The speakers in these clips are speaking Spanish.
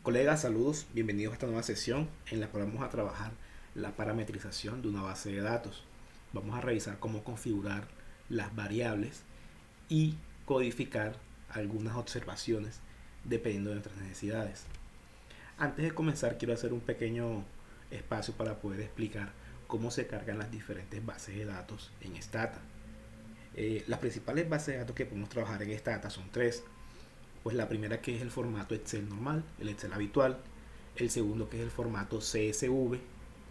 Colegas, saludos, bienvenidos a esta nueva sesión en la cual vamos a trabajar la parametrización de una base de datos. Vamos a revisar cómo configurar las variables y codificar algunas observaciones dependiendo de nuestras necesidades. Antes de comenzar, quiero hacer un pequeño espacio para poder explicar cómo se cargan las diferentes bases de datos en Stata. Las principales bases de datos que podemos trabajar en Stata son tres. Pues la primera, que es el formato Excel normal, el Excel habitual. El segundo, que es el formato CSV,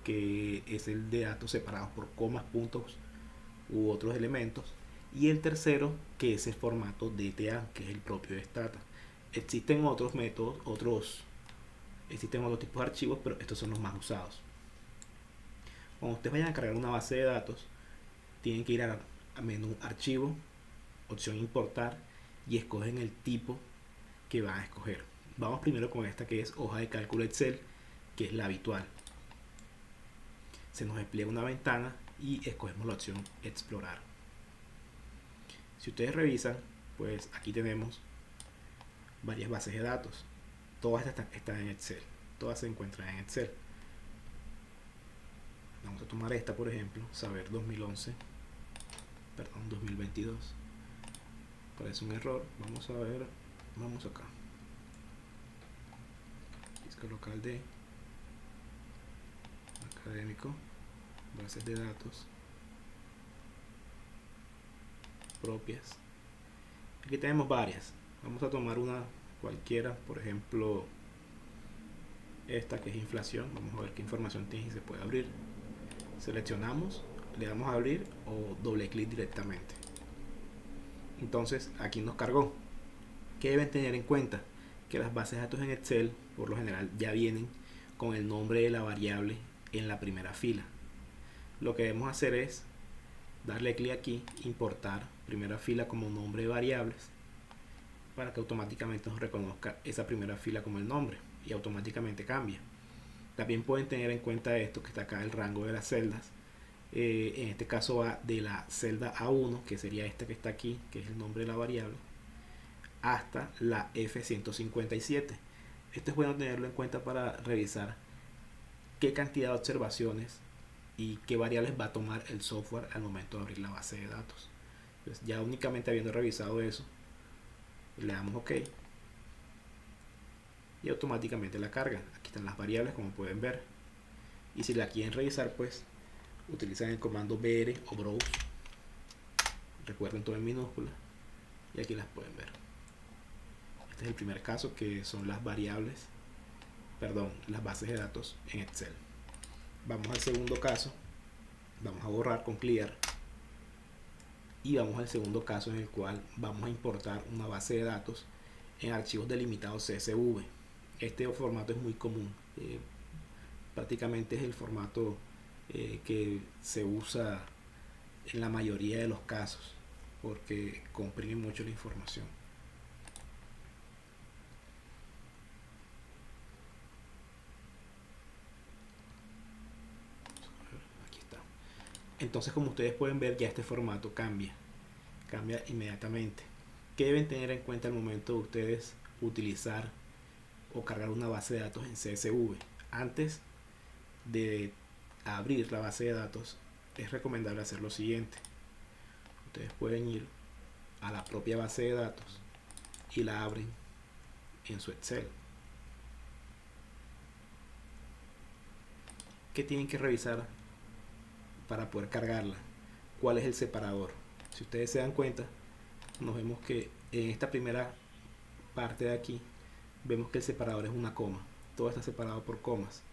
que es el de datos separados por comas, puntos u otros elementos. Y el tercero, que es el formato DTA, que es el propio de Stata. Existen otros métodos, existen otros tipos de archivos, pero estos son los más usados. Cuando ustedes vayan a cargar una base de datos, tienen que ir a menú Archivo, opción Importar, y escogen el tipo que van a escoger. Vamos primero con esta, que es hoja de cálculo Excel, que es la habitual. Se nos despliega una ventana y escogemos la opción Explorar. Si ustedes revisan, pues aquí tenemos varias bases de datos. Todas están en Excel. Todas se encuentran en Excel. Vamos a tomar esta, por ejemplo, Saber 2011, perdón, 2022. Parece un error. Vamos a ver. Vamos acá. Disco local de académico, bases de datos propias. Aquí tenemos varias. Vamos a tomar una cualquiera, por ejemplo esta, que es inflación. Vamos a ver qué información tiene y se puede abrir. Seleccionamos, le damos a abrir o doble clic directamente. Entonces aquí nos cargó. ¿Qué deben tener en cuenta? Que las bases de datos en Excel por lo general ya vienen con el nombre de la variable en la primera fila. Lo que debemos hacer es darle clic aquí, importar primera fila como nombre de variables, para que automáticamente nos reconozca esa primera fila como el nombre y automáticamente cambia. También pueden tener en cuenta esto que está acá, el rango de las celdas. En este caso va de la celda A1, que sería esta que está aquí, que es el nombre de la variable, hasta la F157. Esto es bueno tenerlo en cuenta para revisar qué cantidad de observaciones y qué variables va a tomar el software al momento de abrir la base de datos. Entonces, ya únicamente habiendo revisado eso, le damos OK y automáticamente la carga. Aquí están las variables, como pueden ver, y si la quieren revisar, pues utilizan el comando br o browse, recuerden, todo en minúscula, y aquí las pueden ver. Este es el primer caso, que son las variables, perdón, las bases de datos en Excel. Vamos al segundo caso. Vamos a borrar con clear y vamos al segundo caso, en el cual vamos a importar una base de datos en archivos delimitados CSV. Este formato es muy común, prácticamente es el formato que se usa en la mayoría de los casos, porque comprime mucho la información. Aquí está. Entonces, como ustedes pueden ver, ya este formato cambia inmediatamente. ¿Qué deben tener en cuenta al momento de ustedes utilizar o cargar una base de datos en CSV? Antes de abrir la base de datos, es recomendable hacer lo siguiente. Ustedes pueden ir a la propia base de datos y la abren en su Excel. ¿Qué tienen que revisar para poder cargarla? ¿Cuál es el separador? Si ustedes se dan cuenta, nos vemos que en esta primera parte de aquí vemos que el separador es una coma. Todo está separado por comas.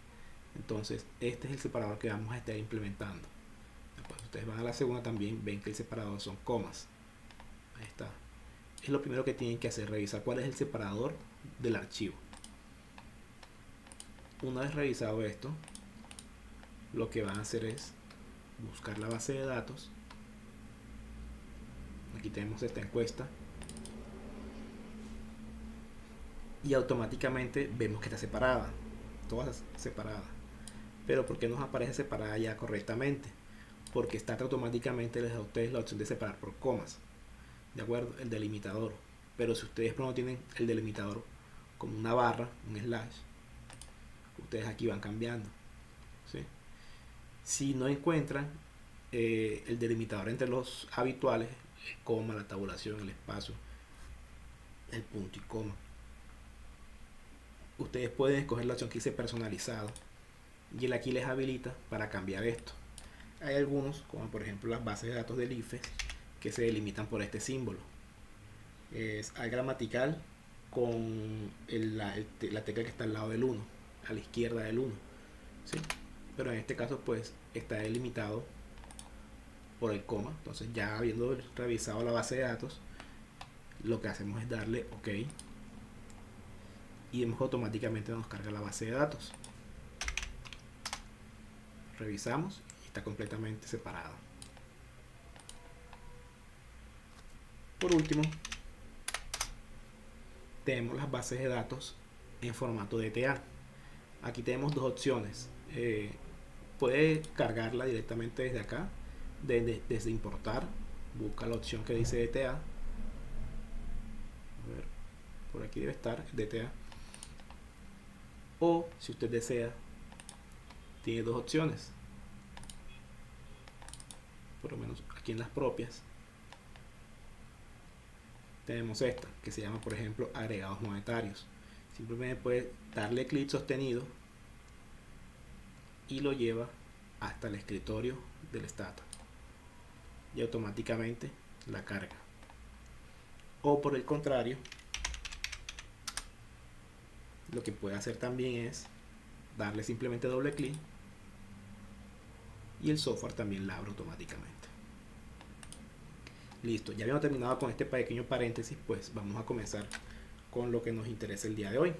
Entonces este es el separador que vamos a estar implementando. Cuando ustedes van a la segunda, también ven que el separador son comas. Ahí está. Es lo primero que tienen que hacer, revisar cuál es el separador del archivo. Una vez revisado esto, lo que van a hacer es buscar la base de datos. Aquí tenemos esta encuesta y automáticamente vemos que está separada, todas separadas. Pero ¿por qué nos aparece separada ya correctamente? Porque Stata automáticamente les da a ustedes la opción de separar por comas, de acuerdo, el delimitador. Pero si ustedes no tienen el delimitador como una barra, un slash, Ustedes aquí van cambiando, ¿sí? Si no encuentran el delimitador entre los habituales, el coma, la tabulación, el espacio, el punto y coma, ustedes pueden escoger la opción que dice personalizado y él aquí les habilita para cambiar esto. Hay algunos, como por ejemplo las bases de datos del IFES, que se delimitan por este símbolo. Es al gramatical con la tecla que está al lado del 1, a la izquierda del 1, ¿sí? Pero en este caso pues está delimitado por el coma. Entonces ya habiendo revisado la base de datos, lo que hacemos es darle OK y vemos que automáticamente nos carga la base de datos. Revisamos y está completamente separada. Por último, tenemos las bases de datos en formato DTA. Aquí tenemos dos opciones. Puede cargarla directamente desde acá, desde importar, busca la opción que dice DTA. A ver, por aquí debe estar DTA. O si usted desea, tiene dos opciones, por lo menos aquí en las propias tenemos esta que se llama por ejemplo agregados monetarios. Simplemente puede darle clic sostenido y lo lleva hasta el escritorio del Stata y automáticamente la carga. O por el contrario, lo que puede hacer también es darle simplemente doble clic y el software también la abre automáticamente. Listo, ya habíamos terminado con este pequeño paréntesis, pues vamos a comenzar con lo que nos interesa el día de hoy.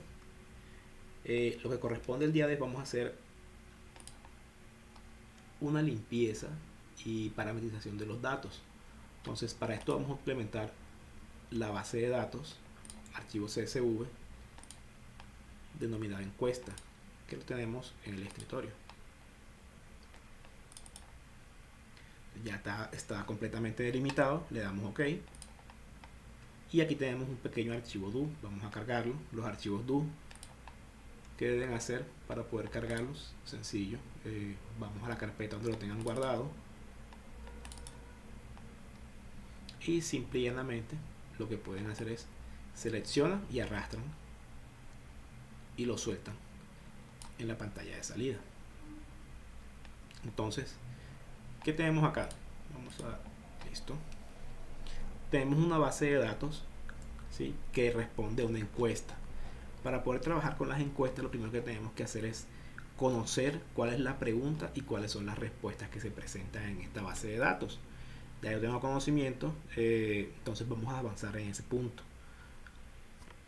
Lo que corresponde el día de hoy, vamos a hacer una limpieza y parametrización de los datos. Entonces para esto vamos a implementar la base de datos archivo CSV denominada encuesta, que lo tenemos en el escritorio. Ya está completamente delimitado, le damos OK y aquí tenemos un pequeño archivo DO. Vamos a cargarlo. Los archivos DO que deben hacer para poder cargarlos, sencillo, vamos a la carpeta donde lo tengan guardado y simple y llanamente lo que pueden hacer es seleccionan y arrastran y lo sueltan en la pantalla de salida. Entonces, ¿qué tenemos acá? Vamos a esto. Tenemos una base de datos, ¿sí?, que responde a una encuesta. Para poder trabajar con las encuestas, lo primero que tenemos que hacer es conocer cuál es la pregunta y cuáles son las respuestas que se presentan en esta base de datos. Ya yo tengo conocimiento, entonces vamos a avanzar en ese punto.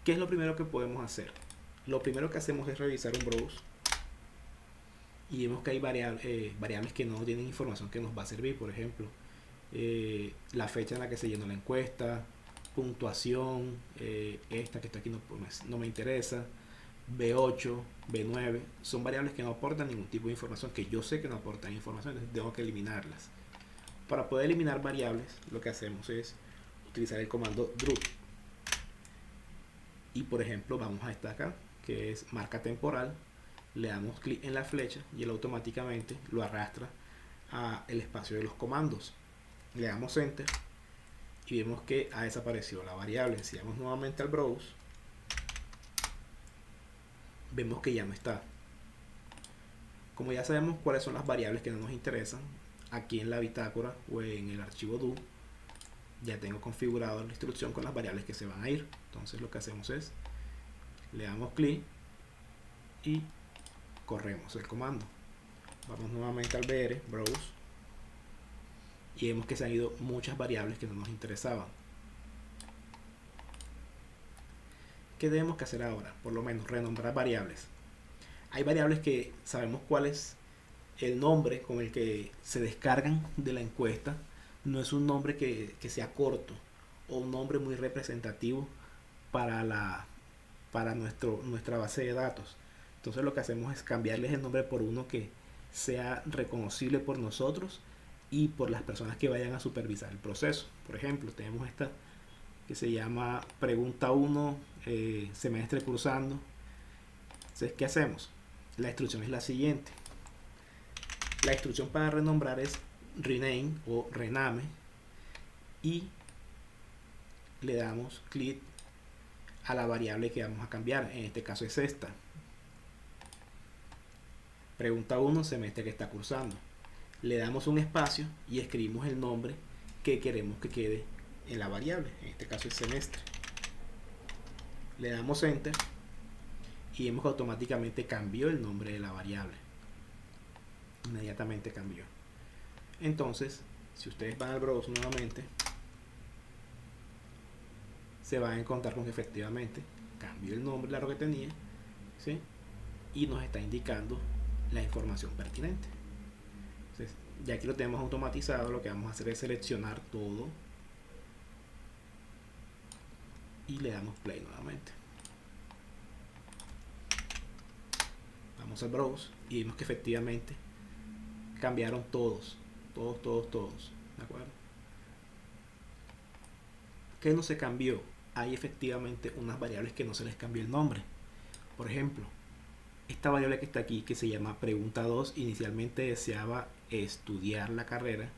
¿Qué es lo primero que podemos hacer? Lo primero que hacemos es revisar un browse y vemos que hay variables que no tienen información que nos va a servir. Por ejemplo, la fecha en la que se llenó la encuesta, puntuación, esta que está aquí no me interesa, B8, B9, son variables que no aportan ningún tipo de información, que yo sé que no aportan información, entonces tengo que eliminarlas. Para poder eliminar variables, lo que hacemos es utilizar el comando drop. Y por ejemplo, vamos a esta acá, que es marca temporal, le damos clic en la flecha y él automáticamente lo arrastra a el espacio de los comandos. Le damos enter y vemos que ha desaparecido la variable. Si vamos nuevamente al browse, vemos que ya no está. Como ya sabemos cuáles son las variables que no nos interesan, aquí en la bitácora o en el archivo do ya tengo configurado la instrucción con las variables que se van a ir. Entonces lo que hacemos es le damos clic y corremos el comando. Vamos nuevamente al BR, browse, y vemos que se han ido muchas variables que no nos interesaban. ¿Qué debemos que hacer ahora? Por lo menos renombrar variables. Hay variables que sabemos cuál es el nombre con el que se descargan de la encuesta. No es un nombre que sea corto o un nombre muy representativo para nuestra base de datos. Entonces lo que hacemos es cambiarles el nombre por uno que sea reconocible por nosotros y por las personas que vayan a supervisar el proceso. Por ejemplo, tenemos esta que se llama pregunta 1, semestre cursando. Entonces, ¿qué hacemos? La instrucción es la siguiente. La instrucción para renombrar es rename o rename y le damos clic a la variable que vamos a cambiar. En este caso es esta. Pregunta 1, semestre que está cursando. Le damos un espacio y escribimos el nombre que queremos que quede en la variable. En este caso es semestre. Le damos enter y vemos que automáticamente cambió el nombre de la variable. Inmediatamente cambió. Entonces, si ustedes van al browser nuevamente, se van a encontrar con que efectivamente cambió el nombre de lo que tenía, ¿sí? Y nos está indicando la información pertinente. Entonces, ya aquí lo tenemos automatizado, lo que vamos a hacer es seleccionar todo y le damos play nuevamente. Vamos al browser y vemos que efectivamente cambiaron todos, ¿de acuerdo? ¿Qué no se cambió? Hay efectivamente unas variables que no se les cambió el nombre. Por ejemplo, esta variable que está aquí, que se llama pregunta 2, inicialmente deseaba estudiar la carrera,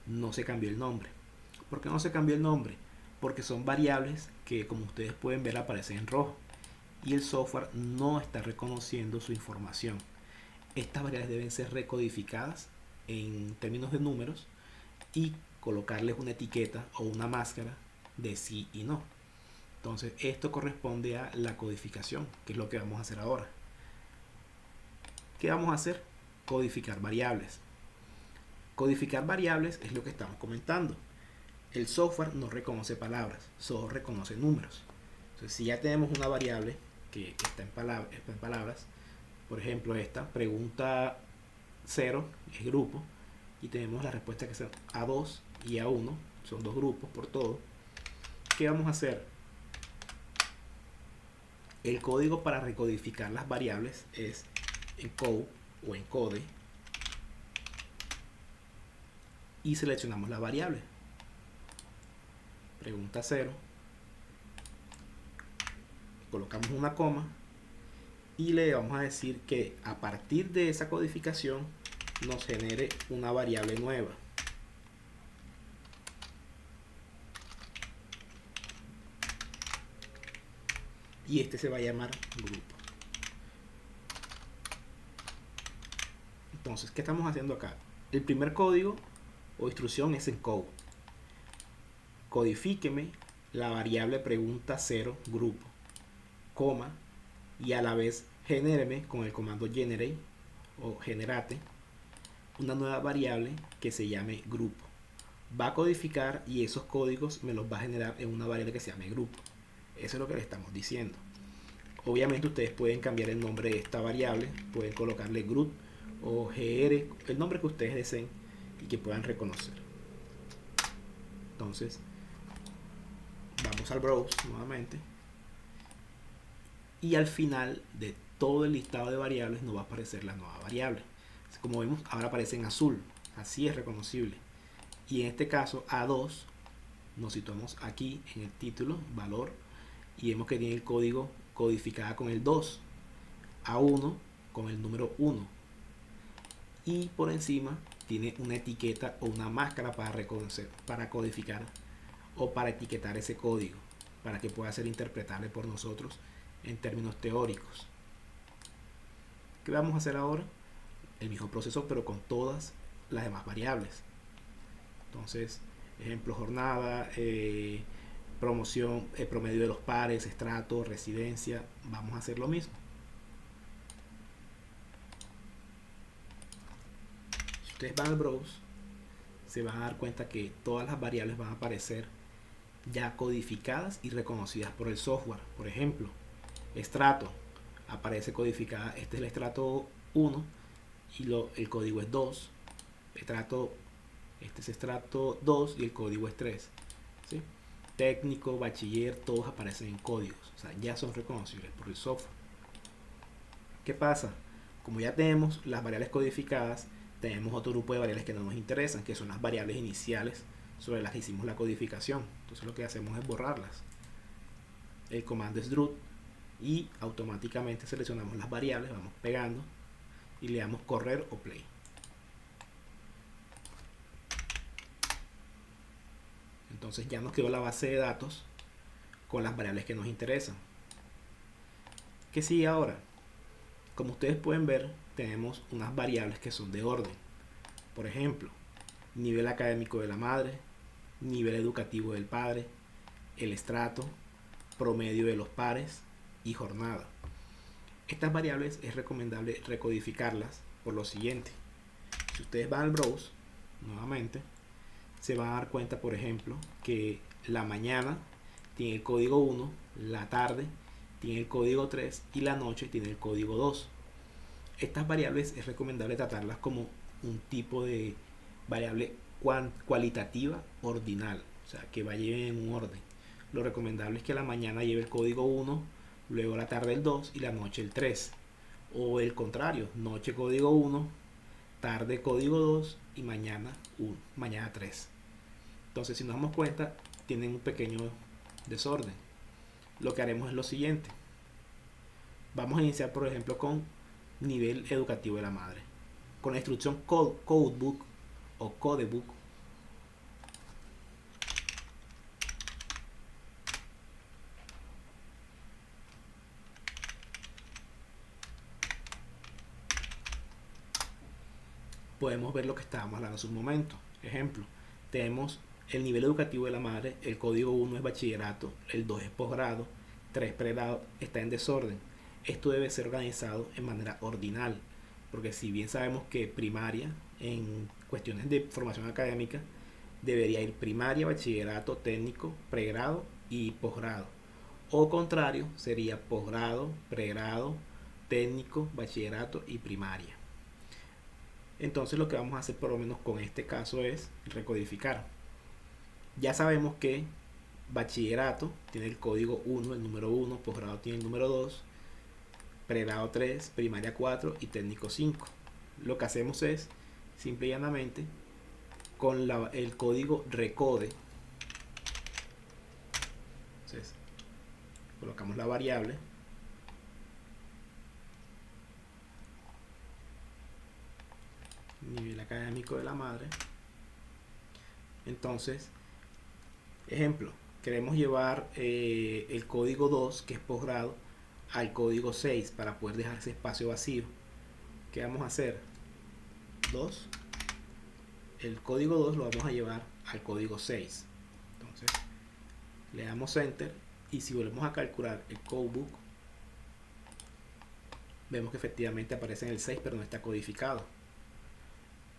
no se cambió el nombre. ¿Por qué no se cambió el nombre? Porque son variables que, como ustedes pueden ver, aparecen en rojo y el software no está reconociendo su información. Estas variables deben ser recodificadas en términos de números y colocarles una etiqueta o una máscara de sí y no. Entonces esto corresponde a la codificación, que es lo que vamos a hacer ahora. ¿Qué vamos a hacer? Codificar variables. Codificar variables es lo que estamos comentando. El software no reconoce palabras, solo reconoce números. Entonces, si ya tenemos una variable que está en palabras, por ejemplo esta, pregunta 0 es grupo, y tenemos la respuesta que son A2 y A1, son dos grupos por todo. ¿Qué vamos a hacer? El código para recodificar las variables es encode o encode y seleccionamos la variable. Pregunta 0, colocamos una coma y le vamos a decir que a partir de esa codificación nos genere una variable nueva. Y este se va a llamar grupo. Entonces, ¿qué estamos haciendo acá? El primer código o instrucción es encode. Codifíqueme la variable pregunta 0 grupo, coma, y a la vez genéreme con el comando generate o generate una nueva variable que se llame grupo. Va a codificar y esos códigos me los va a generar en una variable que se llame grupo. Eso es lo que le estamos diciendo. Obviamente ustedes pueden cambiar el nombre de esta variable, pueden colocarle GRUT o GR, el nombre que ustedes deseen y que puedan reconocer. Entonces, vamos al browser nuevamente y al final de todo el listado de variables nos va a aparecer la nueva variable. Como vemos, ahora aparece en azul, así es reconocible. Y en este caso, A2, nos situamos aquí en el título, valor, y vemos que tiene el código codificada con el 2, A1 con el número 1, y por encima tiene una etiqueta o una máscara para reconocer, para codificar o para etiquetar ese código, para que pueda ser interpretable por nosotros en términos teóricos. ¿Qué vamos a hacer ahora? El mismo proceso, pero con todas las demás variables. Entonces, ejemplo, jornada, promoción, promedio de los pares, estrato, residencia, vamos a hacer lo mismo. Si ustedes van al browser, se van a dar cuenta que todas las variables van a aparecer ya codificadas y reconocidas por el software. Por ejemplo, estrato, aparece codificada, este es el estrato 1 y el código es 2, estrato, este es estrato 2 y el código es 3, ¿sí? Técnico, bachiller, todos aparecen en códigos, o sea, ya son reconocibles por el software. ¿Qué pasa? Como ya tenemos las variables codificadas, tenemos otro grupo de variables que no nos interesan, que son las variables iniciales sobre las que hicimos la codificación. Entonces lo que hacemos es borrarlas. El comando es drut y automáticamente seleccionamos las variables, vamos pegando y le damos correr o play. Entonces ya nos quedó la base de datos con las variables que nos interesan. ¿Qué sigue ahora? Como ustedes pueden ver, tenemos unas variables que son de orden. Por ejemplo, nivel académico de la madre, nivel educativo del padre, el estrato, promedio de los pares y jornada. Estas variables es recomendable recodificarlas por lo siguiente. Si ustedes van al browse, nuevamente, se van a dar cuenta, por ejemplo, que la mañana tiene el código 1, la tarde tiene el código 3 y la noche tiene el código 2. Estas variables es recomendable tratarlas como un tipo de variable cualitativa ordinal, o sea, que vaya en un orden. Lo recomendable es que la mañana lleve el código 1, luego la tarde el 2 y la noche el 3. O el contrario, noche código 1, tarde código 2 y mañana 1, mañana 3. Entonces, si nos damos cuenta, tienen un pequeño desorden. Lo que haremos es lo siguiente. Vamos a iniciar, por ejemplo, con nivel educativo de la madre. Con la instrucción codebook o codebook, podemos ver lo que estábamos hablando hace un momento. Ejemplo, tenemos el nivel educativo de la madre, el código 1 es bachillerato, el 2 es posgrado, 3 pregrado, está en desorden. Esto debe ser organizado en manera ordinal, porque si bien sabemos que primaria, en cuestiones de formación académica, debería ir primaria, bachillerato, técnico, pregrado y posgrado. O contrario, sería posgrado, pregrado, técnico, bachillerato y primaria. Entonces lo que vamos a hacer por lo menos con este caso es recodificar. Ya sabemos que bachillerato tiene el código 1, el número 1, posgrado tiene el número 2, pregrado 3, primaria 4 y técnico 5. Lo que hacemos es simple y llanamente con el código recode. Entonces colocamos la variable nivel académico de la madre. Entonces, ejemplo, queremos llevar el código 2, que es posgrado, al código 6 para poder dejar ese espacio vacío. ¿Qué vamos a hacer? 2. El código 2 lo vamos a llevar al código 6. Entonces, le damos enter y si volvemos a calcular el codebook, vemos que efectivamente aparece en el 6 pero no está codificado.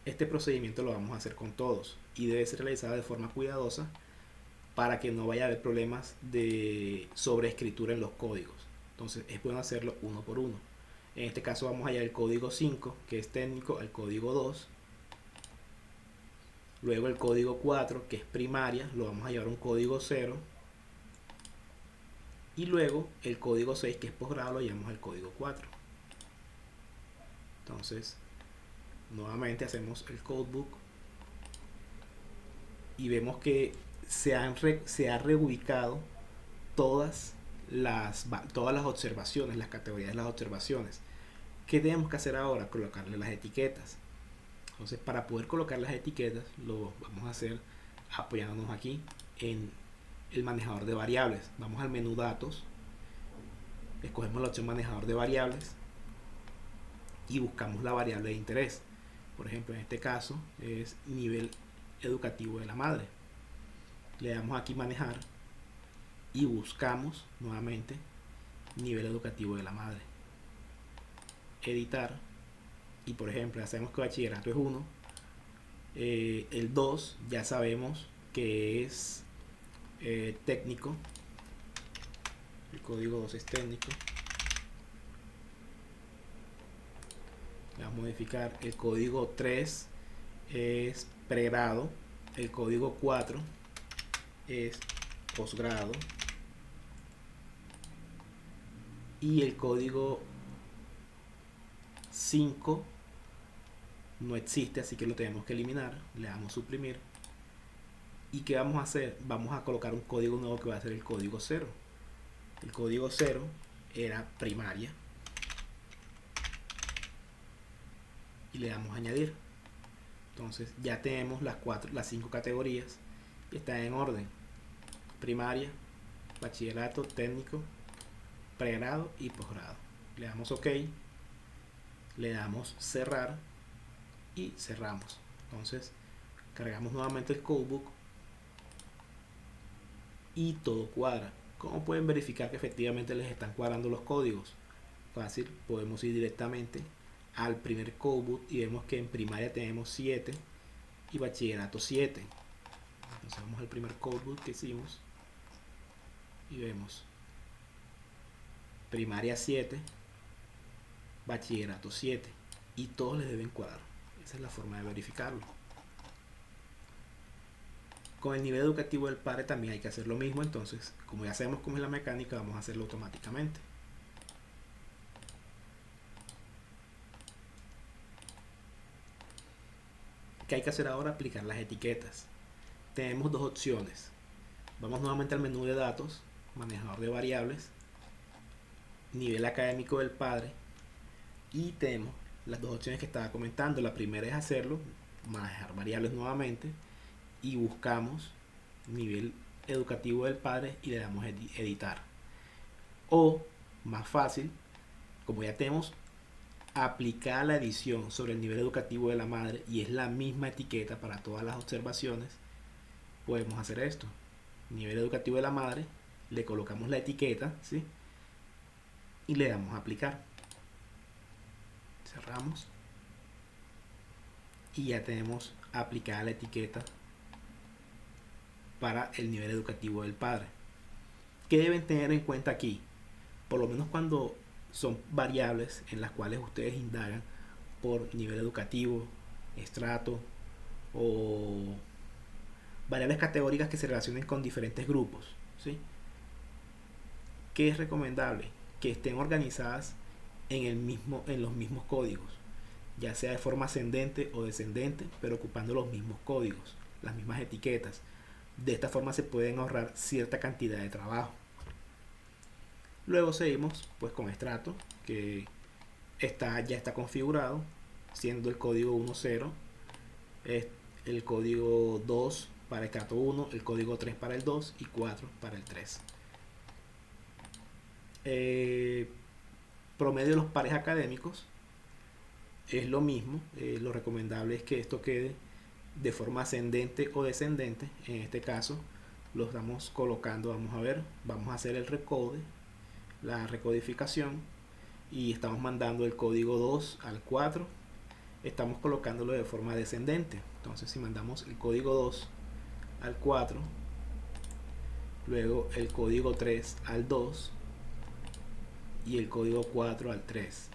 Este procedimiento lo vamos a hacer con todos y debe ser realizado de forma cuidadosa para que no vaya a haber problemas de sobreescritura en los códigos. Entonces es bueno hacerlo uno por uno. En este caso vamos a llevar el código 5, que es técnico, al código 2. Luego el código 4, que es primaria, lo vamos a llevar a un código 0. Y luego el código 6, que es posgrado, lo llevamos al código 4. Entonces, nuevamente hacemos el codebook y vemos que se ha reubicado todas las observaciones, las categorías de las observaciones. ¿Qué tenemos que hacer ahora? Colocarle las etiquetas. Entonces, para poder colocar las etiquetas, lo vamos a hacer apoyándonos aquí en el manejador de variables. Vamos al menú datos, escogemos la opción manejador de variables y buscamos la variable de interés. Por ejemplo, en este caso es nivel educativo de la madre. Le damos aquí manejar y buscamos nuevamente nivel educativo de la madre. Editar y por ejemplo hacemos que bachillerato es 1. El 2 ya sabemos que es técnico. El código 2 es técnico. Vamos a modificar. El código 3 es pregrado. El código 4 es posgrado. Y el código 5 no existe, así que lo tenemos que eliminar. Le damos suprimir. ¿Y qué vamos a hacer? Vamos a colocar un código nuevo que va a ser el código 0. El código 0 era primaria. y le damos a añadir. Entonces ya tenemos las 5 categorías y están en orden: primaria, bachillerato, técnico, pregrado y posgrado. Le damos OK, le damos cerrar y cerramos. Entonces cargamos nuevamente el codebook y todo cuadra. ¿Cómo pueden verificar que efectivamente les están cuadrando los códigos? Fácil, podemos ir directamente al primer codebook y vemos que en primaria tenemos 7 y bachillerato 7. Entonces vamos al primer codebook que hicimos y vemos primaria 7, bachillerato 7 y todos les deben cuadrar. Esa es la forma de verificarlo. Con el nivel educativo del padre también hay que hacer lo mismo. Entonces, como ya sabemos cómo es la mecánica, vamos a hacerlo automáticamente. ¿Qué hay que hacer ahora? Aplicar las etiquetas. Tenemos dos opciones. Vamos nuevamente al menú de datos, manejador de variables, nivel académico del padre, y tenemos las dos opciones que estaba comentando. La primera es hacerlo, manejar variables nuevamente, y buscamos nivel educativo del padre y le damos editar. O más fácil, como ya tenemos aplicar la edición sobre el nivel educativo de la madre y es la misma etiqueta para todas las observaciones, podemos hacer esto: nivel educativo de la madre, le colocamos la etiqueta, ¿sí? Y le damos a aplicar, cerramos y ya tenemos aplicada la etiqueta para el nivel educativo del padre. ¿Qué deben tener en cuenta aquí? Por lo menos cuando son variables en las cuales ustedes indagan por nivel educativo, estrato o variables categóricas que se relacionen con diferentes grupos, ¿sí? ¿Qué es recomendable? Que estén organizadas en los mismos códigos, ya sea de forma ascendente o descendente, pero ocupando los mismos códigos, las mismas etiquetas. De esta forma se pueden ahorrar cierta cantidad de trabajo. Luego seguimos pues con estrato, que ya está configurado, siendo el código 1.0, el código 2 para estrato 1, el código 3 para el 2 y 4 para el 3. Promedio de los pares académicos es lo mismo. Lo recomendable es que esto quede de forma ascendente o descendente. En este caso lo estamos colocando, vamos a hacer el recode, la recodificación, y estamos mandando el código 2 al 4, estamos colocándolo de forma descendente. Entonces si mandamos el código 2 al 4, luego el código 3 al 2 y el código 4 al 3.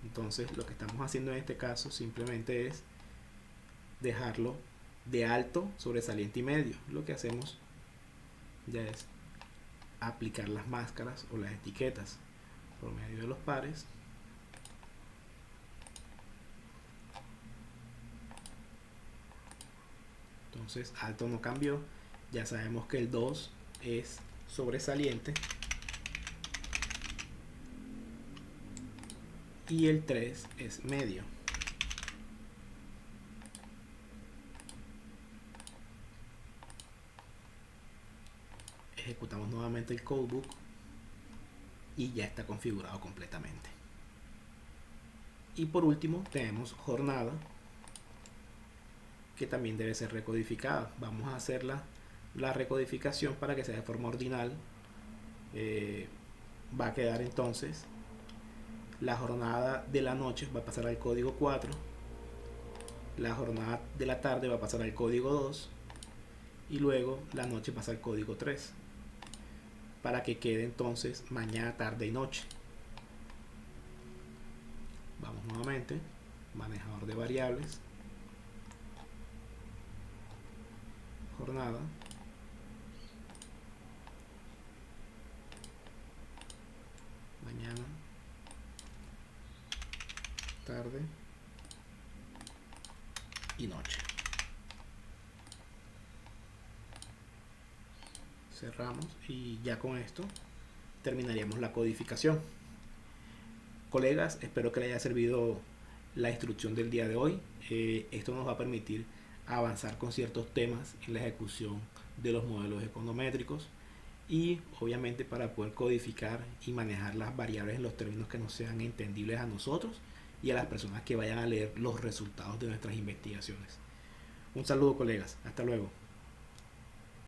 Entonces lo que estamos haciendo en este caso simplemente es dejarlo de alto, sobresaliente y medio. Lo que hacemos ya es aplicar las máscaras o las etiquetas por medio de los pares. Entonces alto no cambió, ya sabemos que el 2 es sobresaliente y el 3 es medio. Ejecutamos nuevamente el codebook y ya está configurado completamente. Y por último tenemos jornada, que también debe ser recodificada. Vamos a hacer la recodificación para que sea de forma ordinal. Va a quedar entonces la jornada de la noche va a pasar al código 4, la jornada de la tarde va a pasar al código 2 y luego la noche pasa al código 3, para que quede entonces mañana, tarde y noche. Vamos nuevamente, manejador de variables, jornada, mañana, tarde y noche. Cerramos y ya con esto terminaríamos la codificación. Colegas, espero que les haya servido la instrucción del día de hoy. Esto nos va a permitir avanzar con ciertos temas en la ejecución de los modelos econométricos y obviamente para poder codificar y manejar las variables en los términos que nos sean entendibles a nosotros y a las personas que vayan a leer los resultados de nuestras investigaciones. Un saludo, colegas, hasta luego.